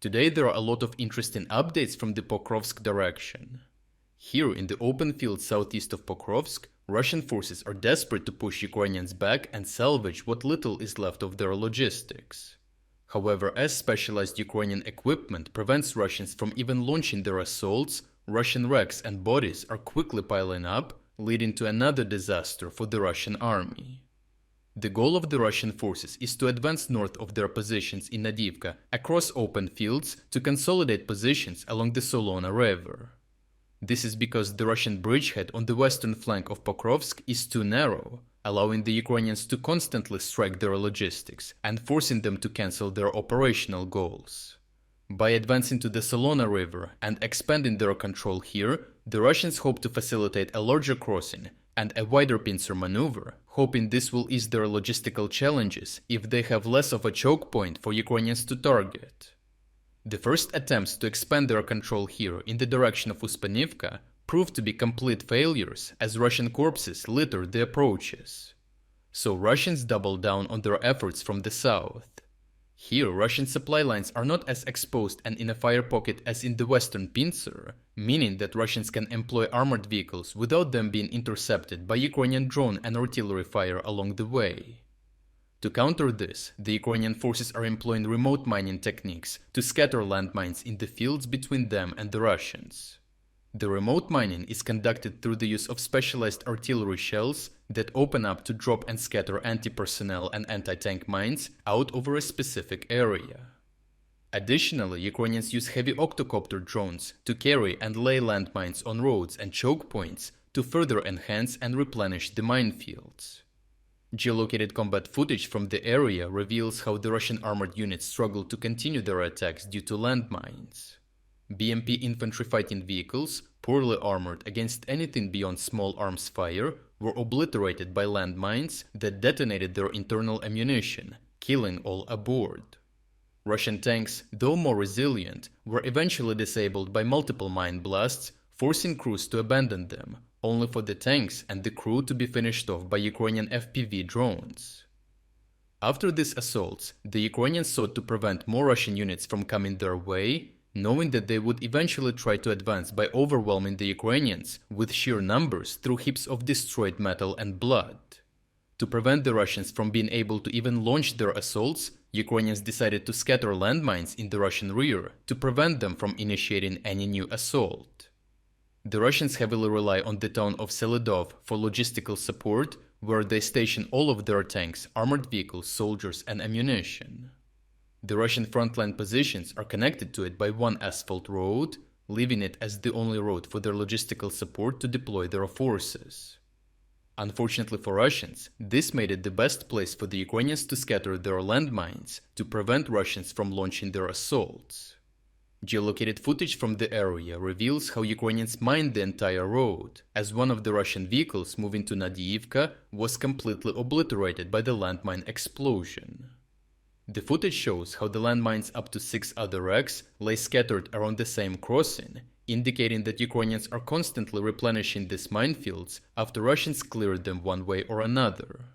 Today there are a lot of interesting updates from the Pokrovsk direction. Here in the open field southeast of Pokrovsk, Russian forces are desperate to push Ukrainians back and salvage what little is left of their logistics. However, as specialized Ukrainian equipment prevents Russians from even launching their assaults, Russian wrecks and bodies are quickly piling up, leading to another disaster for the Russian army. The goal of the Russian forces is to advance north of their positions in Nadiivka across open fields to consolidate positions along the Solona River. This is because the Russian bridgehead on the western flank of Pokrovsk is too narrow, allowing the Ukrainians to constantly strike their logistics and forcing them to cancel their operational goals. By advancing to the Solona River and expanding their control here, the Russians hope to facilitate a larger crossing and a wider pincer maneuver, hoping this will ease their logistical challenges if they have less of a choke point for Ukrainians to target. The first attempts to expand their control here in the direction of Uspenivka proved to be complete failures as Russian corpses littered the approaches. So Russians doubled down on their efforts from the south. Here Russian supply lines are not as exposed and in a fire pocket as in the western pincer, meaning that Russians can employ armored vehicles without them being intercepted by Ukrainian drone and artillery fire along the way. To counter this, the Ukrainian forces are employing remote mining techniques to scatter landmines in the fields between them and the Russians. The remote mining is conducted through the use of specialized artillery shells that open up to drop and scatter anti-personnel and anti-tank mines out over a specific area. Additionally, Ukrainians use heavy octocopter drones to carry and lay landmines on roads and choke points to further enhance and replenish the minefields. Geolocated combat footage from the area reveals how the Russian armored units struggle to continue their attacks due to landmines. BMP infantry fighting vehicles, poorly armored against anything beyond small arms fire, were obliterated by landmines that detonated their internal ammunition, killing all aboard. Russian tanks, though more resilient, were eventually disabled by multiple mine blasts, forcing crews to abandon them, only for the tanks and the crew to be finished off by Ukrainian FPV drones. After these assaults, the Ukrainians sought to prevent more Russian units from coming their way, knowing that they would eventually try to advance by overwhelming the Ukrainians with sheer numbers through heaps of destroyed metal and blood. To prevent the Russians from being able to even launch their assaults, Ukrainians decided to scatter landmines in the Russian rear to prevent them from initiating any new assault. The Russians heavily rely on the town of Selidov for logistical support, where they station all of their tanks, armored vehicles, soldiers, and ammunition. The Russian frontline positions are connected to it by one asphalt road, leaving it as the only road for their logistical support to deploy their forces. Unfortunately for Russians, this made it the best place for the Ukrainians to scatter their landmines to prevent Russians from launching their assaults. Geolocated footage from the area reveals how Ukrainians mined the entire road, as one of the Russian vehicles moving to Nadiivka was completely obliterated by the landmine explosion. The footage shows how the landmines up to 6 other wrecks lay scattered around the same crossing, indicating that Ukrainians are constantly replenishing these minefields after Russians cleared them one way or another.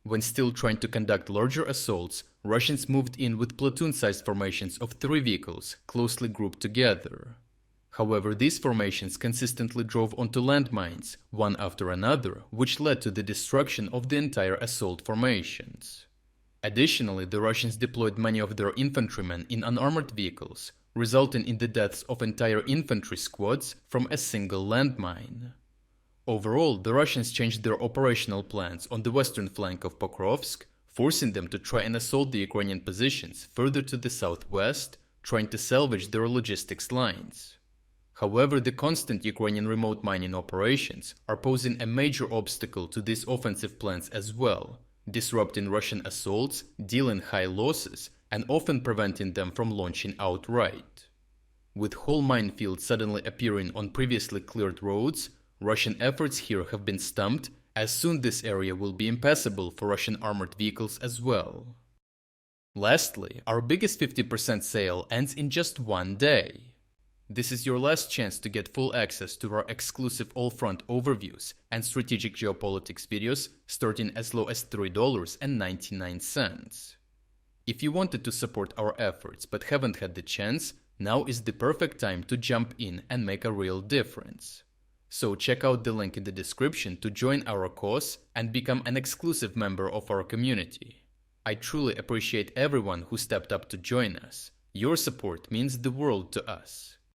When still trying to conduct larger assaults, Russians moved in with platoon-sized formations of 3 vehicles closely grouped together. However, these formations consistently drove onto landmines, one after another, which led to the destruction of the entire assault formations. Additionally, the Russians deployed many of their infantrymen in unarmored vehicles, resulting in the deaths of entire infantry squads from a single landmine. Overall, the Russians changed their operational plans on the western flank of Pokrovsk, forcing them to try and assault the Ukrainian positions further to the southwest, trying to salvage their logistics lines. However, the constant Ukrainian remote mining operations are posing a major obstacle to these offensive plans as well, disrupting Russian assaults, dealing high losses, and often preventing them from launching outright. With whole minefields suddenly appearing on previously cleared roads, Russian efforts here have been stumped, as soon this area will be impassable for Russian armored vehicles as well. Lastly, our biggest 50% sale ends in just one day. This is your last chance to get full access to our exclusive all-front overviews and strategic geopolitics videos starting as low as $3.99. If you wanted to support our efforts but haven't had the chance, now is the perfect time to jump in and make a real difference. So check out the link in the description to join our cause and become an exclusive member of our community. I truly appreciate everyone who stepped up to join us. Your support means the world to us.